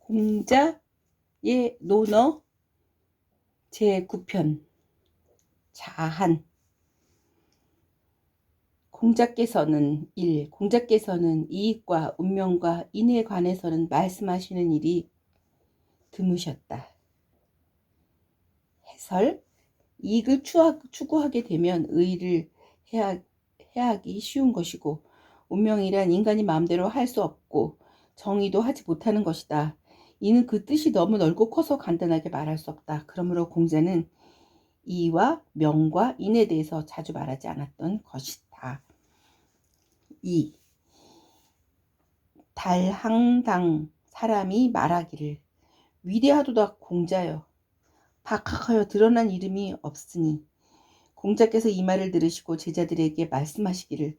공자의 논어 제9편 자한. 공자께서는 이익과 운명과 인에 관해서는 말씀하시는 일이 드무셨다. 해설: 이익을 추구하게 되면 의를 해하기 쉬운 것이고, 운명이란 인간이 마음대로 할 수 없고 정의도 하지 못하는 것이다. 이는 그 뜻이 너무 넓고 커서 간단하게 말할 수 없다. 그러므로 공자는 이와 명과 인에 대해서 자주 말하지 않았던 것이다. 2. 달항당 사람이 말하기를, 위대하도다 공자여, 박학하여 드러난 이름이 없으니. 공자께서 이 말을 들으시고 제자들에게 말씀하시기를,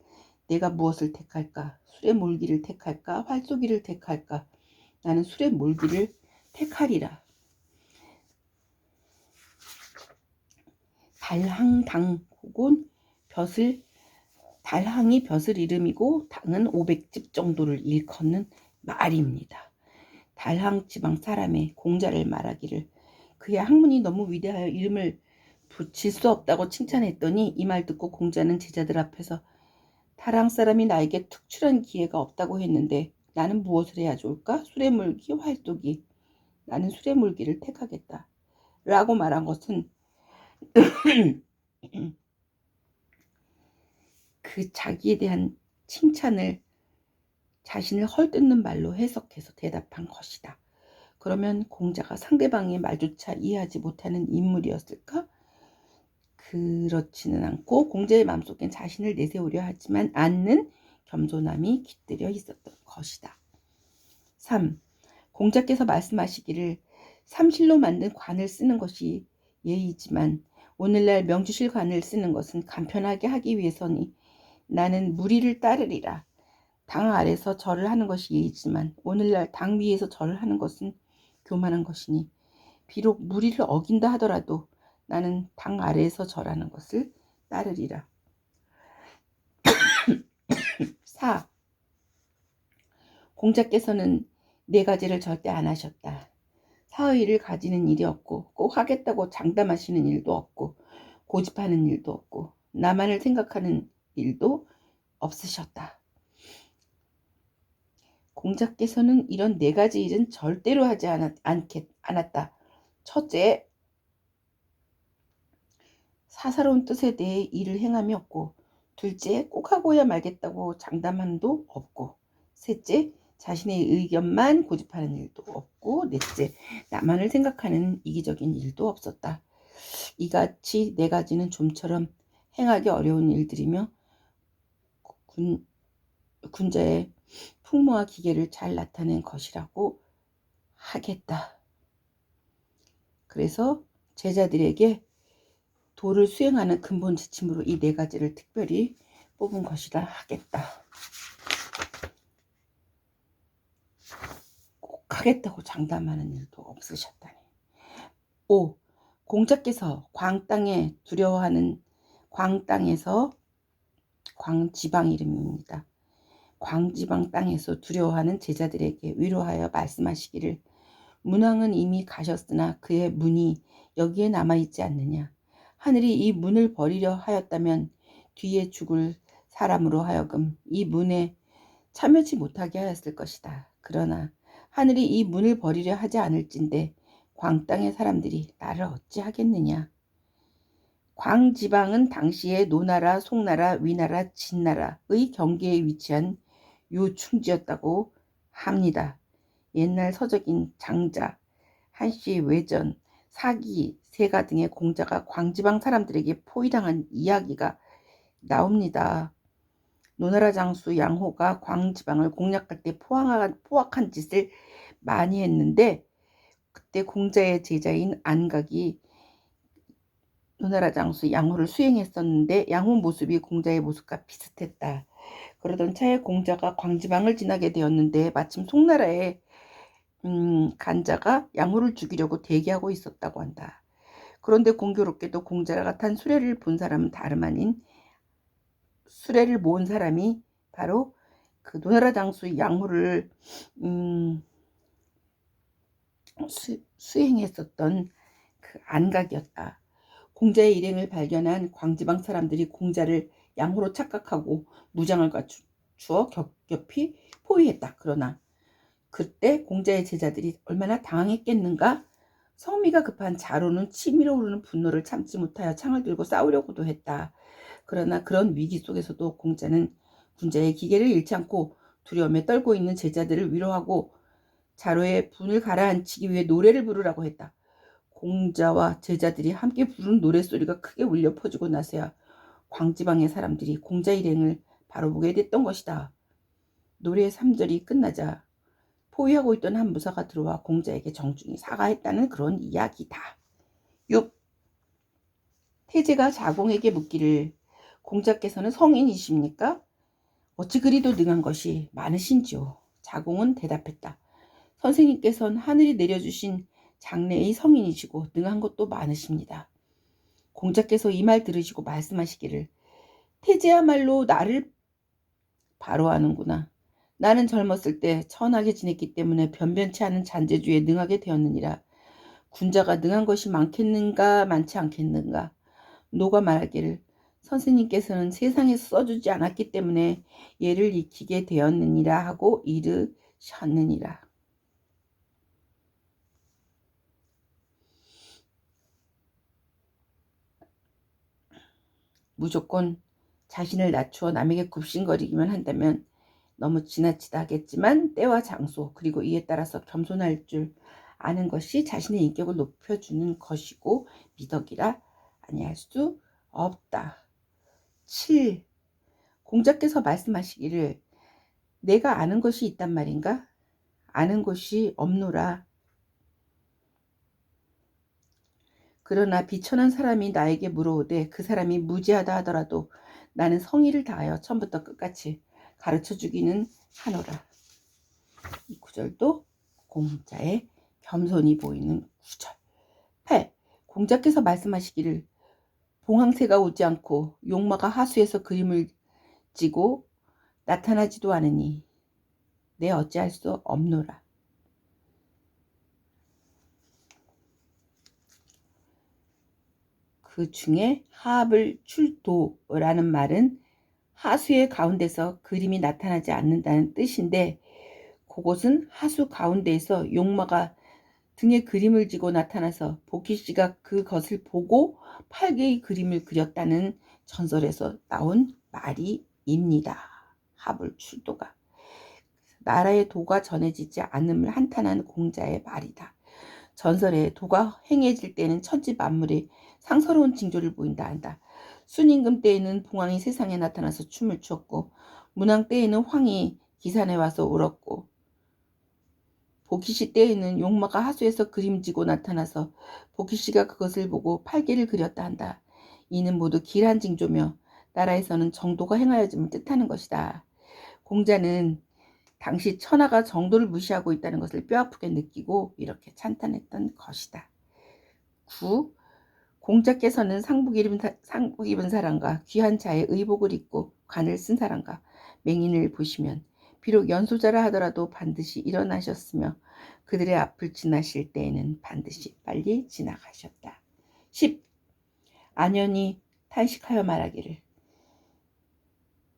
내가 무엇을 택할까? 술에 몰기를 택할까? 활 쏘기를 택할까? 나는 술에 몰기를 택하리라. 달항당 혹은 벼슬, 달항이 벼슬 이름이고 당은 500집 정도를 일컫는 말입니다. 달항 지방 사람의 공자를 말하기를, 그의 학문이 너무 위대하여 이름을 붙일 수 없다고 칭찬했더니, 이 말 듣고 공자는 제자들 앞에서 달항 사람이 나에게 특출한 기회가 없다고 했는데 나는 무엇을 해야 좋을까? 술에 물기, 활쏘기. 나는 술에 물기를 택하겠다 라고 말한 것은 그 자기에 대한 칭찬을 자신을 헐뜯는 말로 해석해서 대답한 것이다. 그러면 공자가 상대방의 말조차 이해하지 못하는 인물이었을까? 그렇지는 않고 공자의 마음속엔 자신을 내세우려 하지만 않는 겸손함이 깃들여 있었던 것이다. 3. 공자께서 말씀하시기를, 삼실로 만든 관을 쓰는 것이 예의지만 오늘날 명주실 관을 쓰는 것은 간편하게 하기 위해서니 나는 무리를 따르리라. 당 아래서 절을 하는 것이 예의지만 오늘날 당 위에서 절을 하는 것은 교만한 것이니, 비록 무리를 어긴다 하더라도 나는 당 아래에서 절하는 것을 따르리라. 4. 공자께서는 네 가지를 절대 안 하셨다. 사의를 가지는 일이 없고, 꼭 하겠다고 장담하시는 일도 없고, 고집하는 일도 없고, 나만을 생각하는 일도 없으셨다. 공자께서는 이런 네 가지 일은 절대로 하지 않았다. 첫째, 사사로운 뜻에 대해 일을 행함이 없고, 둘째, 꼭 하고야 말겠다고 장담함도 없고, 셋째, 자신의 의견만 고집하는 일도 없고, 넷째, 나만을 생각하는 이기적인 일도 없었다. 이같이 네 가지는 좀처럼 행하기 어려운 일들이며 군자의 풍모와 기계를 잘 나타낸 것이라고 하겠다. 그래서 제자들에게 도를 수행하는 근본 지침으로 이 네 가지를 특별히 뽑은 것이라 하겠다. 꼭 하겠다고 장담하는 일도 없으셨다니. 5. 공자께서 광땅에 두려워하는, 광땅에서 광지방 이름입니다. 광지방 땅에서 두려워하는 제자들에게 위로하여 말씀하시기를, 문왕은 이미 가셨으나 그의 문이 여기에 남아있지 않느냐. 하늘이 이 문을 버리려 하였다면 뒤에 죽을 사람으로 하여금 이 문에 참여치 못하게 하였을 것이다. 그러나 하늘이 이 문을 버리려 하지 않을진데 광땅의 사람들이 나를 어찌 하겠느냐. 광지방은 당시의 노나라, 송나라, 위나라, 진나라의 경계에 위치한 요충지였다고 합니다. 옛날 서적인 장자, 한씨 외전, 사기, 세가 등의 공자가 광지방 사람들에게 포위당한 이야기가 나옵니다. 노나라 장수 양호가 광지방을 공략할 때 포악한 짓을 많이 했는데, 그때 공자의 제자인 안각이 노나라 장수 양호를 수행했었는데 양호 모습이 공자의 모습과 비슷했다. 그러던 차에 공자가 광지방을 지나게 되었는데 마침 송나라의 간자가 양호를 죽이려고 대기하고 있었다고 한다. 그런데 공교롭게도 공자가 탄 수레를 본 사람은 다름 아닌, 수레를 모은 사람이 바로 그 노나라 장수 양호를 수행했었던 그 안각이었다. 공자의 일행을 발견한 광지방 사람들이 공자를 양호로 착각하고 무장을 갖추어 겹겹이 포위했다. 그러나 그때 공자의 제자들이 얼마나 당황했겠는가? 성미가 급한 자로는 치밀어 오르는 분노를 참지 못하여 창을 들고 싸우려고도 했다. 그러나 그런 위기 속에서도 공자는 군자의 기계를 잃지 않고 두려움에 떨고 있는 제자들을 위로하고 자로의 분을 가라앉히기 위해 노래를 부르라고 했다. 공자와 제자들이 함께 부른 노랫소리가 크게 울려 퍼지고 나서야 광지방의 사람들이 공자 일행을 바로 보게 됐던 것이다. 노래의 3절이 끝나자 포위하고 있던 한 무사가 들어와 공자에게 정중히 사과했다는 그런 이야기다. 6. 태제가 자공에게 묻기를 공자께서는 성인이십니까? 어찌 그리도 능한 것이 많으신지요? 자공은 대답했다. 선생님께서는 하늘이 내려주신 장래의 성인이시고 능한 것도 많으십니다. 공자께서 이 말 들으시고 말씀하시기를 태제야말로 나를 바로 아는구나. 나는 젊었을 때 천하게 지냈기 때문에 변변치 않은 잔재주에 능하게 되었느니라. 군자가 능한 것이 많겠는가 많지 않겠는가. 노가 말하기를 선생님께서는 세상에서 써주지 않았기 때문에 얘를 익히게 되었느니라 하고 이르셨느니라. 무조건 자신을 낮추어 남에게 굽신거리기만 한다면 너무 지나치다 하겠지만 때와 장소 그리고 이에 따라서 겸손할 줄 아는 것이 자신의 인격을 높여주는 것이고 미덕이라 아니할 수 없다. 7. 공자께서 말씀하시기를 내가 아는 것이 있단 말인가? 아는 것이 없노라. 그러나 비천한 사람이 나에게 물어오되 그 사람이 무지하다 하더라도 나는 성의를 다하여 처음부터 끝까지 가르쳐주기는 하노라. 이 구절도 공자의 겸손이 보이는 구절. 8. 공자께서 말씀하시기를 봉황새가 오지 않고 용마가 하수에서 그림을 지고 나타나지도 않으니 내 어찌할 수 없노라. 그 중에 하합을 출도라는 말은 하수의 가운데서 그림이 나타나지 않는다는 뜻인데 그곳은 하수 가운데에서 용마가 등에 그림을 지고 나타나서 보키씨가 그것을 보고 팔개의 그림을 그렸다는 전설에서 나온 말이입니다. 하불 출도가. 나라의 도가 전해지지 않음을 한탄한 공자의 말이다. 전설에 도가 행해질 때는 천지 만물에 상서로운 징조를 보인다 한다. 순임금 때에는 봉황이 세상에 나타나서 춤을 추었고 문왕 때에는 황이 기산에 와서 울었고 보키씨 때에는 용마가 하수에서 그림지고 나타나서 보키씨가 그것을 보고 팔개를 그렸다 한다. 이는 모두 길한 징조며 나라에서는 정도가 행하여짐을 뜻하는 것이다. 공자는 당시 천하가 정도를 무시하고 있다는 것을 뼈아프게 느끼고 이렇게 찬탄했던 것이다. 9. 공자께서는 상복 입은 사람과 귀한 자의 의복을 입고 관을 쓴 사람과 맹인을 보시면 비록 연소자라 하더라도 반드시 일어나셨으며 그들의 앞을 지나실 때에는 반드시 빨리 지나가셨다. 10. 안연히 탄식하여 말하기를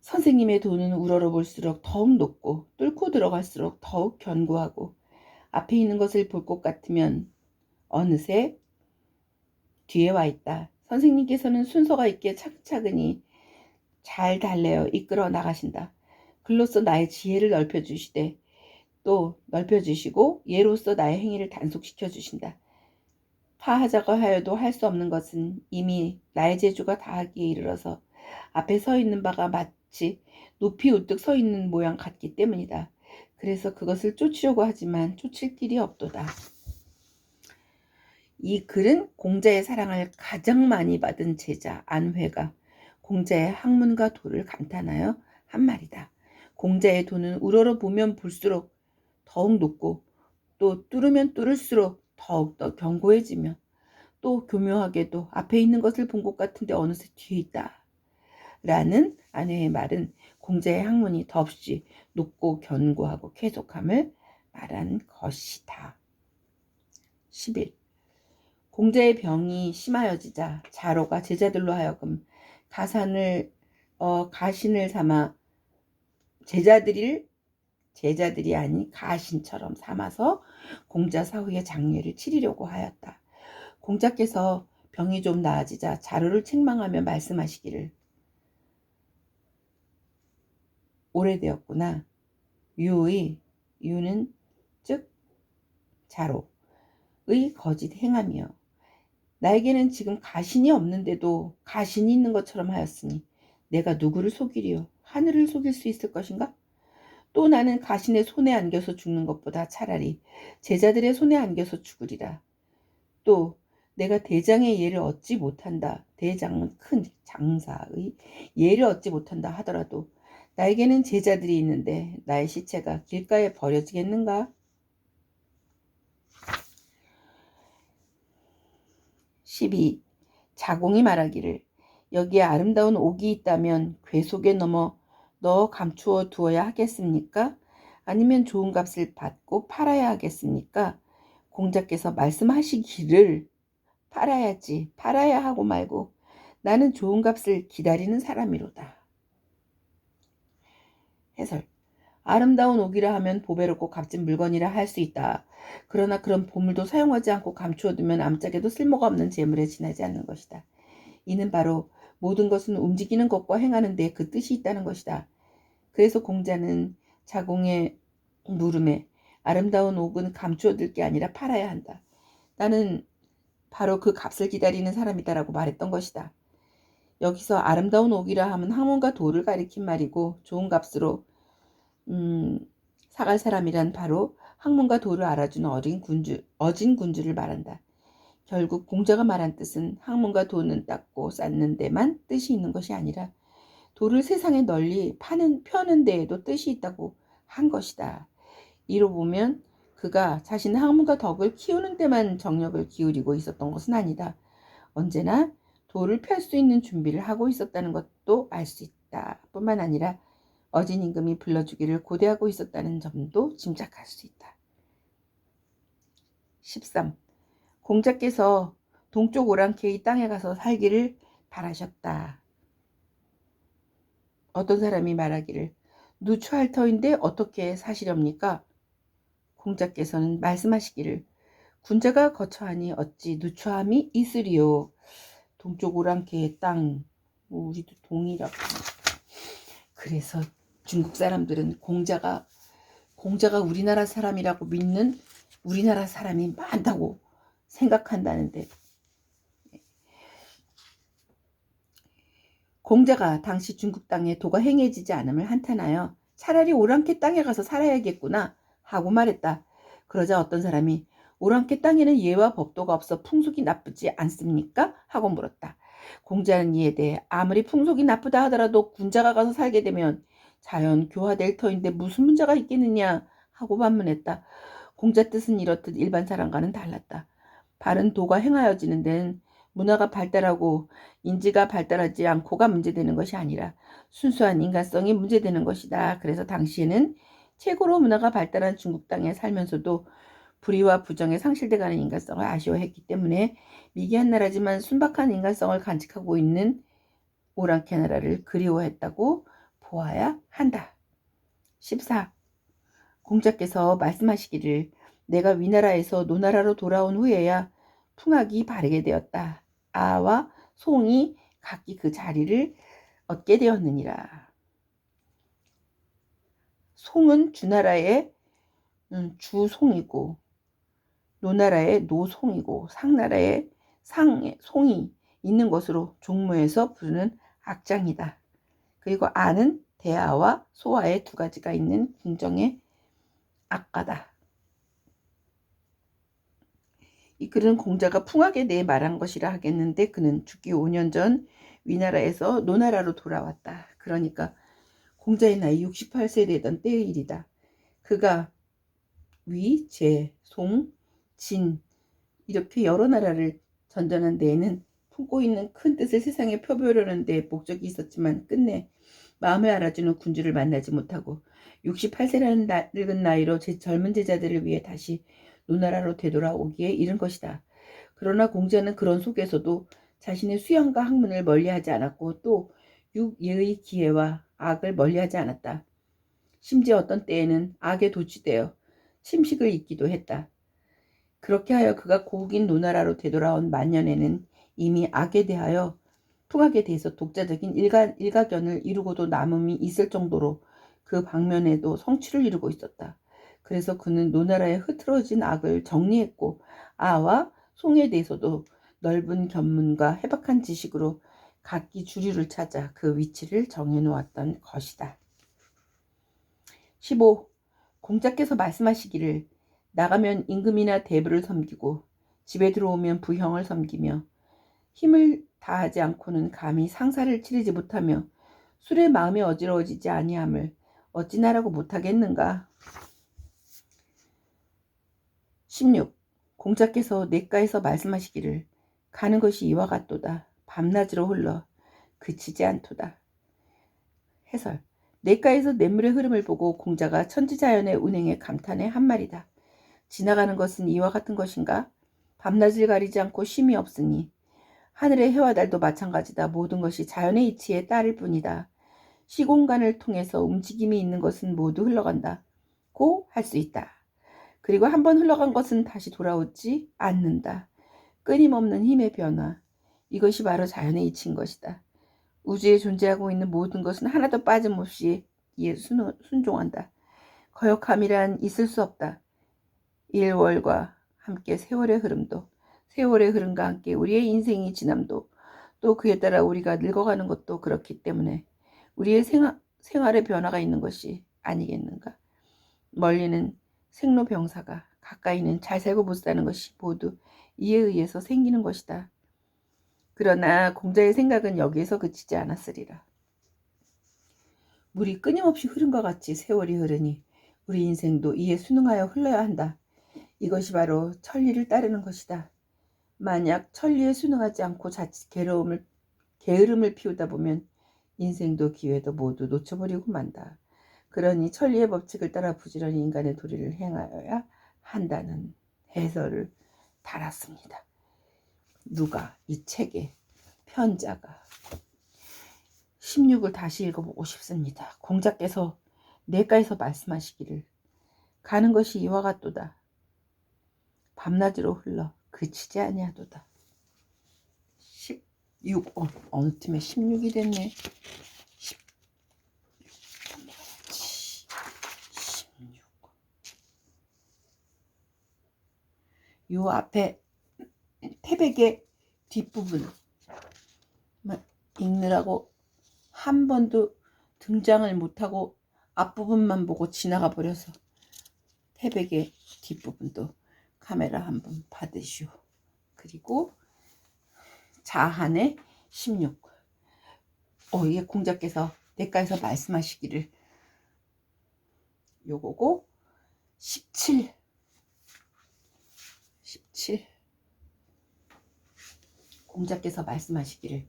선생님의 도는 우러러볼수록 더욱 높고 뚫고 들어갈수록 더욱 견고하고 앞에 있는 것을 볼 것 같으면 어느새 뒤에 와 있다. 선생님께서는 순서가 있게 차근차근히 잘 달래어 이끌어 나가신다. 글로써 나의 지혜를 넓혀주시되 또 넓혀주시고 예로서 나의 행위를 단속시켜 주신다. 파하자고 하여도 할 수 없는 것은 이미 나의 재주가 다하기에 이르러서 앞에 서 있는 바가 마치 높이 우뚝 서 있는 모양 같기 때문이다. 그래서 그것을 쫓으려고 하지만 쫓을 길이 없도다. 이 글은 공자의 사랑을 가장 많이 받은 제자 안회가 공자의 학문과 도를 감탄하여 한 말이다. 공자의 도는 우러러 보면 볼수록 더욱 높고 또 뚫으면 뚫을수록 더욱더 견고해지며 또 교묘하게도 앞에 있는 것을 본 것 같은데 어느새 뒤에 있다. 라는 안회의 말은 공자의 학문이 더없이 높고 견고하고 쾌속함을 말한 것이다. 11. 공자의 병이 심하여지자 자로가 제자들로 하여금 가신을 삼아 제자들이 아닌 가신처럼 삼아서 공자 사후에 장례를 치르려고 하였다. 공자께서 병이 좀 나아지자 자로를 책망하며 말씀하시기를, 오래되었구나. 유는 즉 자로의 거짓 행함이여. 나에게는 지금 가신이 없는데도 가신이 있는 것처럼 하였으니 내가 누구를 속이리요? 하늘을 속일 수 있을 것인가? 또 나는 가신의 손에 안겨서 죽는 것보다 차라리 제자들의 손에 안겨서 죽으리라. 또 내가 대장의 예를 얻지 못한다. 대장은 큰 장사의 예를 얻지 못한다 하더라도 나에게는 제자들이 있는데 나의 시체가 길가에 버려지겠는가? 12. 자공이 말하기를, 여기에 아름다운 옥이 있다면 궤 속에 넣어 감추어 두어야 하겠습니까? 아니면 좋은 값을 받고 팔아야 하겠습니까? 공자께서 말씀하시기를, 팔아야 하고 말고 나는 좋은 값을 기다리는 사람이로다. 해설. 아름다운 옥이라 하면 보배롭고 값진 물건이라 할 수 있다. 그러나 그런 보물도 사용하지 않고 감추어두면 아무짝에도 쓸모가 없는 재물에 지나지 않는 것이다. 이는 바로 모든 것은 움직이는 것과 행하는 데 그 뜻이 있다는 것이다. 그래서 공자는 자공의 물음에 아름다운 옥은 감추어둘 게 아니라 팔아야 한다. 나는 바로 그 값을 기다리는 사람이다라고 말했던 것이다. 여기서 아름다운 옥이라 하면 학문과 도를 가리킨 말이고 좋은 값으로 사갈 사람이란 바로 학문과 도를 알아주는 어진 군주를 말한다. 결국 공자가 말한 뜻은 학문과 도는 닦고 쌓는 데만 뜻이 있는 것이 아니라 도를 세상에 널리 펴는 데에도 뜻이 있다고 한 것이다. 이로 보면 그가 자신의 학문과 덕을 키우는 데만 정력을 기울이고 있었던 것은 아니다. 언제나 도를 펼 수 있는 준비를 하고 있었다는 것도 알 수 있다. 뿐만 아니라 어진 임금이 불러주기를 고대하고 있었다는 점도 짐작할 수 있다. 13. 공자께서 동쪽 오랑캐의 땅에 가서 살기를 바라셨다. 어떤 사람이 말하기를, 누추할 터인데 어떻게 사시렵니까? 공자께서는 말씀하시기를, 군자가 거처하니 어찌 누추함이 있으리요. 동쪽 오랑캐의 땅, 우리도 동이라고. 그래서 중국 사람들은 공자가 우리나라 사람이라고 믿는 우리나라 사람이 많다고 생각한다는데, 공자가 당시 중국 땅에 도가 행해지지 않음을 한탄하여 차라리 오랑캐 땅에 가서 살아야겠구나 하고 말했다. 그러자 어떤 사람이, 오랑캐 땅에는 예와 법도가 없어 풍속이 나쁘지 않습니까? 하고 물었다. 공자는 이에 대해 아무리 풍속이 나쁘다 하더라도 군자가 가서 살게 되면 자연 교화될 터인데 무슨 문제가 있겠느냐 하고 반문했다. 공자 뜻은 이렇듯 일반 사람과는 달랐다. 바른 도가 행하여지는 데는 문화가 발달하고 인지가 발달하지 않고가 문제되는 것이 아니라 순수한 인간성이 문제되는 것이다. 그래서 당시에는 최고로 문화가 발달한 중국 땅에 살면서도 불의와 부정에 상실돼가는 인간성을 아쉬워했기 때문에 미개한 나라지만 순박한 인간성을 간직하고 있는 오랑캐 나라를 그리워했다고 보아야 한다. 14. 공자께서 말씀하시기를, 내가 위나라에서 노나라로 돌아온 후에야 풍악이 바르게 되었다. 아와 송이 각기 그 자리를 얻게 되었느니라. 송은 주나라의 주송이고 노나라의 노송이고 상나라의 송이 있는 것으로 종무에서 부르는 악장이다. 그리고 아는 대아와 소아의 두 가지가 있는 궁정의 악가다. 이 글은 공자가 풍악에 대해 말한 것이라 하겠는데 그는 죽기 5년 전 위나라에서 노나라로 돌아왔다. 그러니까 공자의 나이 68세 되던 때의 일이다. 그가 위, 제, 송, 진 이렇게 여러 나라를 전전한 데에는 품고 있는 큰 뜻을 세상에 표보려는 데 목적이 있었지만 끝내 마음을 알아주는 군주를 만나지 못하고 68세라는 늙은 나이로 제 젊은 제자들을 위해 다시 노나라로 되돌아오기에 이른 것이다. 그러나 공자는 그런 속에서도 자신의 수양과 학문을 멀리하지 않았고 또 육예의 기회와 악을 멀리하지 않았다. 심지어 어떤 때에는 악에 도취되어 침식을 입기도 했다. 그렇게 하여 그가 고국인 노나라로 되돌아온 만년에는 이미 악에 대하여 풍악에 대해서 독자적인 일가견을 이루고도 남음이 있을 정도로 그 방면에도 성취를 이루고 있었다. 그래서 그는 노나라의 흐트러진 악을 정리했고 아와 송에 대해서도 넓은 견문과 해박한 지식으로 각기 주류를 찾아 그 위치를 정해놓았던 것이다. 15. 공자께서 말씀하시기를 나가면 임금이나 대부를 섬기고 집에 들어오면 부형을 섬기며 힘을 다하지 않고는 감히 상사를 치르지 못하며 술에 마음이 어지러워지지 아니함을 어찌나라고 못하겠는가. 16. 공자께서 냇가에서 말씀하시기를 가는 것이 이와 같도다. 밤낮으로 흘러 그치지 않도다. 해설. 냇가에서 냇물의 흐름을 보고 공자가 천지자연의 운행에 감탄해 한 말이다. 지나가는 것은 이와 같은 것인가? 밤낮을 가리지 않고 쉼이 없으니 하늘의 해와 달도 마찬가지다. 모든 것이 자연의 이치에 따를 뿐이다. 시공간을 통해서 움직임이 있는 것은 모두 흘러간다. 고 할 수 있다. 그리고 한번 흘러간 것은 다시 돌아오지 않는다. 끊임없는 힘의 변화. 이것이 바로 자연의 이치인 것이다. 우주에 존재하고 있는 모든 것은 하나도 빠짐없이 이에 순종한다. 거역함이란 있을 수 없다. 일월과 함께 세월의 흐름도, 세월의 흐름과 함께 우리의 인생이 지남도, 또 그에 따라 우리가 늙어가는 것도 그렇기 때문에 우리의 생활의 변화가 있는 것이 아니겠는가. 멀리는 생로병사가, 가까이는 잘 살고 못 사는 것이 모두 이에 의해서 생기는 것이다. 그러나 공자의 생각은 여기에서 그치지 않았으리라. 물이 끊임없이 흐름과 같이 세월이 흐르니 우리 인생도 이에 순응하여 흘러야 한다. 이것이 바로 천리를 따르는 것이다. 만약 천리에 순응하지 않고 자칫 게으름을 피우다 보면 인생도 기회도 모두 놓쳐버리고 만다. 그러니 천리의 법칙을 따라 부지런히 인간의 도리를 행하여야 한다는 해설을 달았습니다. 누가 이 책의 편자가 16을 다시 읽어보고 싶습니다. 공자께서 냇가에서 말씀하시기를 가는 것이 이와 같도다. 밤낮으로 흘러 그치지 아니하도다. 16 어느 틈에 16이 됐네. 16 요 앞에 태백의 뒷부분 읽느라고 한 번도 등장을 못하고 앞부분만 보고 지나가 버려서 태백의 뒷부분도 카메라 한번 받으시오. 그리고 자한의 16. 이게 공자께서 냇가에서 말씀하시기를 요거고 17. 공자께서 말씀하시기를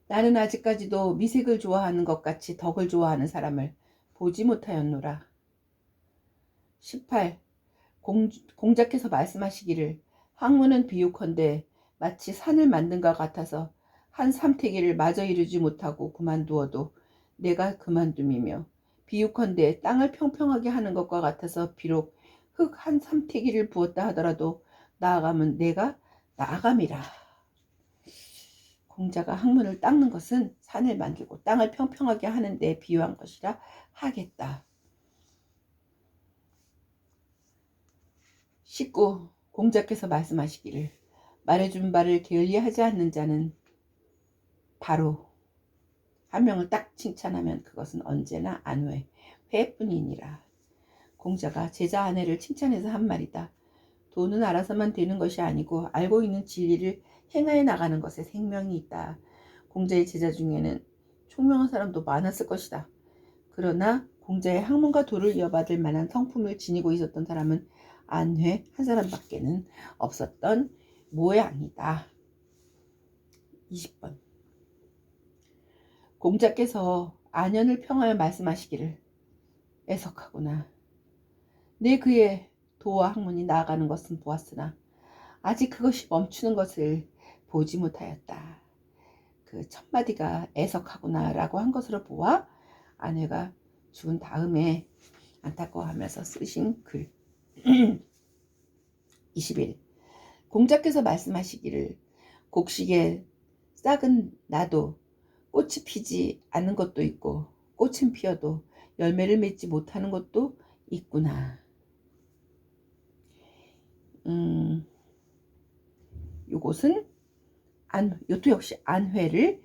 나는 아직까지도 미색을 좋아하는 것 같이 덕을 좋아하는 사람을 보지 못하였노라. 18. 공자께서 말씀하시기를 학문은 비유컨대 마치 산을 만든 것 같아서 한 삼태기를 마저 이루지 못하고 그만두어도 내가 그만둠이며 비유컨대 땅을 평평하게 하는 것과 같아서 비록 흙 한 삼태기를 부었다 하더라도 나아가면 내가 나아감이라. 공자가 학문을 닦는 것은 산을 만들고 땅을 평평하게 하는 데 비유한 것이라 하겠다. 19. 공자께서 말씀하시기를 말해준 바를 게을리하지 않는 자는 바로 한 명을 딱 칭찬하면 그것은 언제나 안회, 회뿐이니라. 공자가 제자 아내를 칭찬해서 한 말이다. 돈은 알아서만 되는 것이 아니고 알고 있는 진리를 행하여 나가는 것에 생명이 있다. 공자의 제자 중에는 총명한 사람도 많았을 것이다. 그러나 공자의 학문과 도를 이어받을 만한 성품을 지니고 있었던 사람은 안회 한 사람밖에는 없었던 모양이다. 20번. 공자께서 안연을 평하여 말씀하시기를 애석하구나. 내 그의 도와 학문이 나아가는 것은 보았으나 아직 그것이 멈추는 것을 보지 못하였다. 그 첫 마디가 애석하구나 라고 한 것으로 보아 아내가 죽은 다음에 안타까워하면서 쓰신 글. 21. 공자께서 말씀하시기를 곡식에 싹은 나도 꽃이 피지 않는 것도 있고 꽃은 피어도 열매를 맺지 못하는 것도 있구나. 요것은 요토 역시 안회를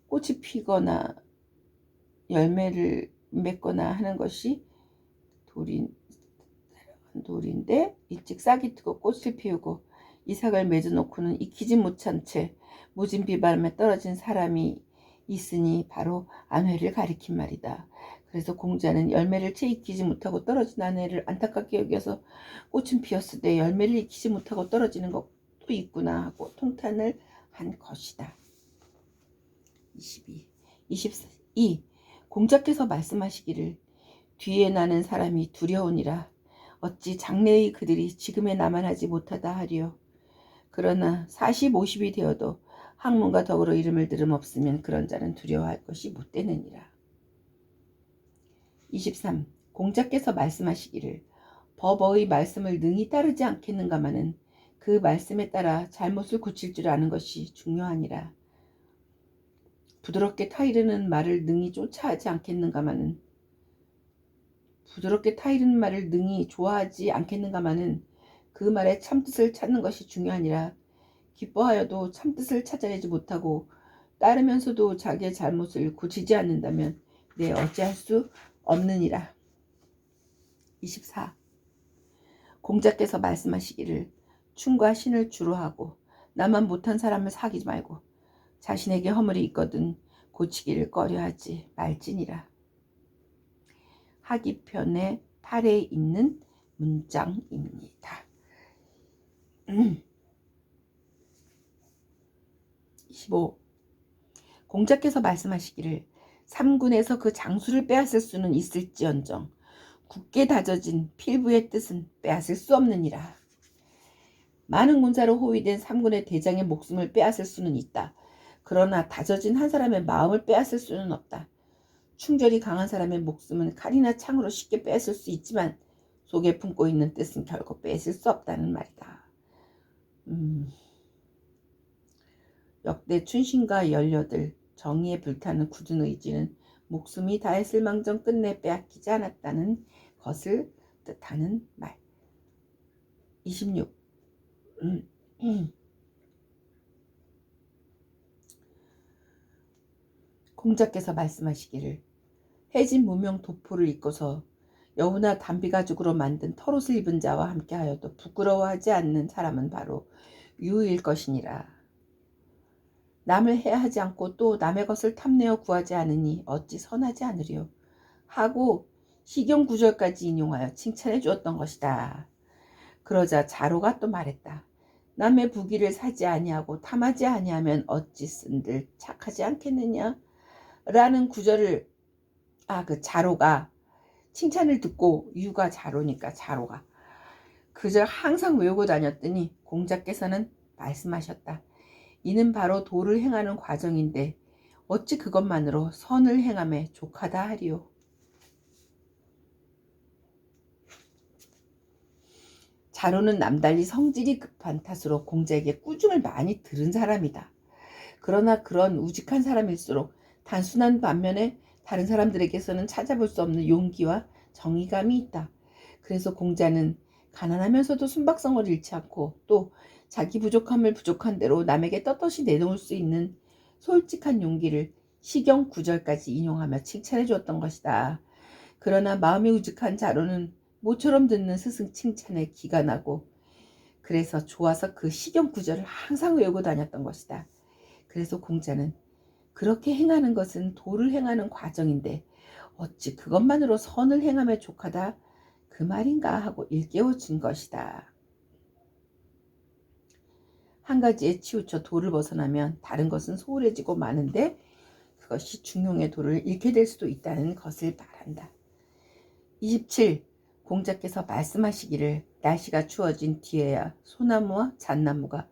꽃이 피거나 열매를 맺거나 하는 것이 돌인데 일찍 싹이 트고 꽃을 피우고 이삭을 맺어놓고는 익히지 못한 채 모진 비바람에 떨어진 사람이 있으니 바로 안회를 가리킨 말이다. 그래서 공자는 열매를 채 익히지 못하고 떨어진 안회를 안타깝게 여겨서 꽃은 피었을 때 열매를 익히지 못하고 떨어지는 것도 있구나 하고 통탄을 한 것이다. 22. 공자께서 말씀하시기를 뒤에 나는 사람이 두려우니라. 어찌 장래의 그들이 지금에 나만 하지 못하다 하리요. 그러나 40, 50이 되어도 학문과 더불어 이름을 들음 없으면 그런 자는 두려워할 것이 못되느니라. 23. 공자께서 말씀하시기를 법어의 말씀을 능히 따르지 않겠는가마는 그 말씀에 따라 잘못을 고칠 줄 아는 것이 중요하니라. 부드럽게 타이르는 말을 능히 쫓아하지 않겠는가마는 부드럽게 타이르는 말을 능히 좋아하지 않겠는가마는 그 말의 참뜻을 찾는 것이 중요하니라. 기뻐하여도 참뜻을 찾아내지 못하고 따르면서도 자기의 잘못을 고치지 않는다면 내 어찌할 수 없느니라. 24. 공자께서 말씀하시기를 충과 신을 주로 하고 나만 못한 사람을 사귀지 말고 자신에게 허물이 있거든 고치기를 꺼려하지 말지니라. 하기편의 8에 있는 문장입니다. 25. 공자께서 말씀하시기를 삼군에서 그 장수를 빼앗을 수는 있을지언정 굳게 다져진 필부의 뜻은 빼앗을 수 없느니라. 많은 군사로 호위된 삼군의 대장의 목숨을 빼앗을 수는 있다. 그러나 다져진 한 사람의 마음을 빼앗을 수는 없다. 충절이 강한 사람의 목숨은 칼이나 창으로 쉽게 뺏을 수 있지만 속에 품고 있는 뜻은 결코 뺏을 수 없다는 말이다. 역대 춘신과 18 정의에 불타는 굳은 의지는 목숨이 다했을 망정 끝내 빼앗기지 않았다는 것을 뜻하는 말. 26. 공자께서 말씀하시기를 해진 무명 도포를 입고서 여우나 담비가죽으로 만든 털옷을 입은 자와 함께하여도 부끄러워하지 않는 사람은 바로 유일 것이니라. 남을 해하지 않고 또 남의 것을 탐내어 구하지 않으니 어찌 선하지 않으리요 하고 시경 9절까지 인용하여 칭찬해 주었던 것이다. 그러자 자로가 또 말했다. 남의 부귀를 사지 아니하고 탐하지 아니하면 어찌 쓴들 착하지 않겠느냐 라는 구절을 그 자로가 칭찬을 듣고 유가 자로니까 자로가 그저 항상 외우고 다녔더니 공자께서는 말씀하셨다. 이는 바로 도를 행하는 과정인데 어찌 그것만으로 선을 행함에 족하다 하리요. 자로는 남달리 성질이 급한 탓으로 공자에게 꾸중을 많이 들은 사람이다. 그러나 그런 우직한 사람일수록 단순한 반면에 다른 사람들에게서는 찾아볼 수 없는 용기와 정의감이 있다. 그래서 공자는 가난하면서도 순박성을 잃지 않고 또 자기 부족함을 부족한 대로 남에게 떳떳이 내놓을 수 있는 솔직한 용기를 시경 9절까지 인용하며 칭찬해 주었던 것이다. 그러나 마음이 우직한 자로는 모처럼 듣는 스승 칭찬에 기가 나고 그래서 좋아서 그 시경 9절을 항상 외우고 다녔던 것이다. 그래서 공자는 그렇게 행하는 것은 도를 행하는 과정인데 어찌 그것만으로 선을 행함에 족하다 그 말인가 하고 일깨워 준 것이다. 한 가지에 치우쳐 도를 벗어나면 다른 것은 소홀해지고 마는데 그것이 중용의 도를 잃게 될 수도 있다는 것을 말한다. 27. 공자께서 말씀하시기를 날씨가 추워진 뒤에야 소나무와 잣나무가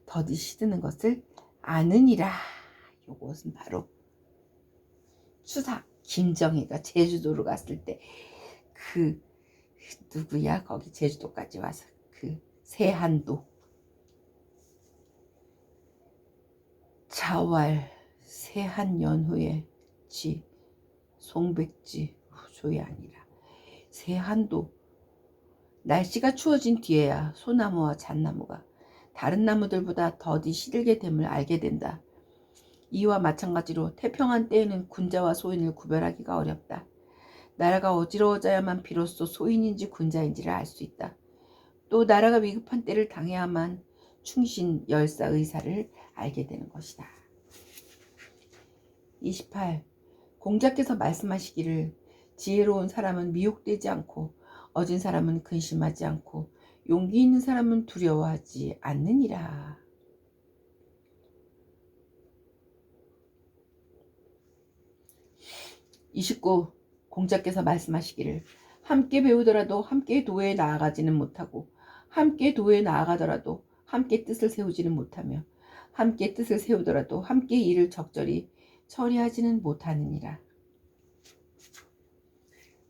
더디 시드는 것을 아느니라. 요것은 바로 추사 김정희가 제주도로 갔을 때 그 누구야 거기 제주도까지 와서 그 세한도 자왈 세한연후의 지 송백지 조이 아니라 세한도 날씨가 추워진 뒤에야 소나무와 잣나무가 다른 나무들보다 더디 시들게 됨을 알게 된다. 이와 마찬가지로 태평한 때에는 군자와 소인을 구별하기가 어렵다. 나라가 어지러워져야만 비로소 소인인지 군자인지를 알 수 있다. 또 나라가 위급한 때를 당해야만 충신, 열사, 의사를 알게 되는 것이다. 28. 공자께서 말씀하시기를 지혜로운 사람은 미혹되지 않고 어진 사람은 근심하지 않고 용기 있는 사람은 두려워하지 않느니라. 29. 공자께서 말씀하시기를 함께 배우더라도 함께 도에 나아가지는 못하고 함께 도에 나아가더라도 함께 뜻을 세우지는 못하며 함께 뜻을 세우더라도 함께 일을 적절히 처리하지는 못하느니라.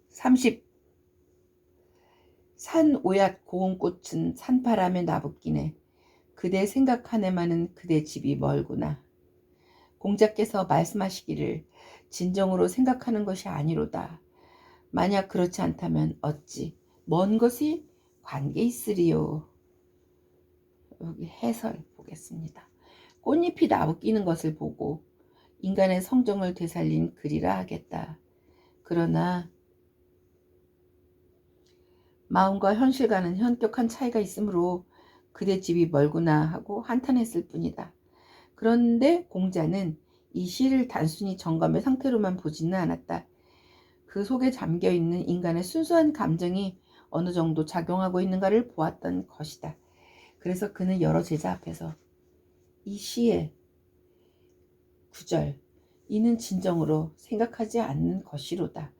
30. 산 오얏 고운 꽃은 산바람에 나붓기네 그대 생각하네마는 그대 집이 멀구나. 공자께서 말씀하시기를 진정으로 생각하는 것이 아니로다. 만약 그렇지 않다면 어찌 먼 것이 관계 있으리요. 여기 해설 보겠습니다. 꽃잎이 나부끼는 것을 보고 인간의 성정을 되살린 글이라 하겠다. 그러나 마음과 현실과는 현격한 차이가 있으므로 그대 집이 멀구나 하고 한탄했을 뿐이다. 그런데 공자는 이 시를 단순히 점검의 상태로만 보지는 않았다. 그 속에 잠겨있는 인간의 순수한 감정이 어느 정도 작용하고 있는가를 보았던 것이다. 그래서 그는 여러 제자 앞에서 이 시의 구절, 이는 진정으로 생각하지 않는 것이로다.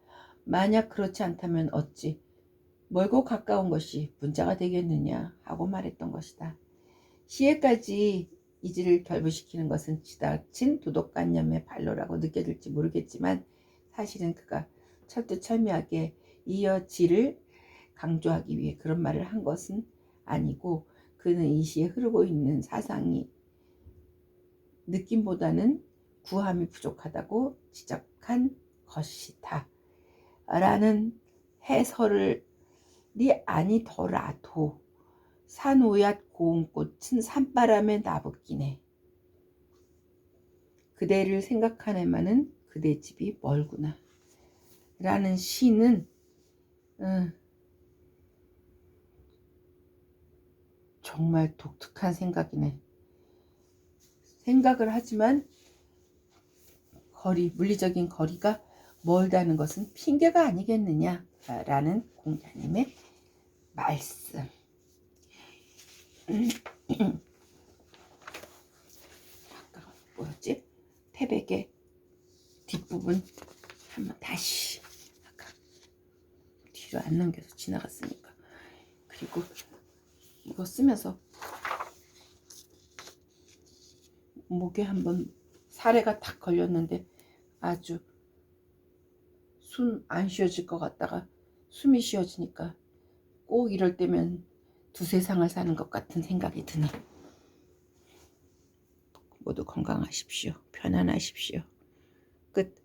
만약 그렇지 않다면 어찌 멀고 가까운 것이 문자가 되겠느냐 하고 말했던 것이다. 시에까지 이지를 결부시키는 것은 지나친 도덕관념의 발로라고 느껴질지 모르겠지만 사실은 그가 철두철미하게 이어지를 강조하기 위해 그런 말을 한 것은 아니고 그는 이 시에 흐르고 있는 사상이 느낌보다는 구함이 부족하다고 지적한 것이다 라는 해설이 아니더라도 산 오얏 고운 꽃은 산바람에 나붓기네 그대를 생각하네마는 그대 집이 멀구나 라는 시는 정말 독특한 생각이네. 생각을 하지만 물리적인 거리가 멀다는 것은 핑계가 아니겠느냐 라는 공자님의 말씀. 아까 뭐였지? 태백의 뒷부분 한번 다시 아까 뒤로 안 넘겨서 지나갔으니까. 그리고 이거 쓰면서 목에 한번 사례가 탁 걸렸는데 아주 숨 안 쉬어질 것 같다가 숨이 쉬어지니까 꼭 이럴 때면 두세 상을 사는 것 같은 생각이 드네. 모두 건강하십시오. 편안하십시오. 끝.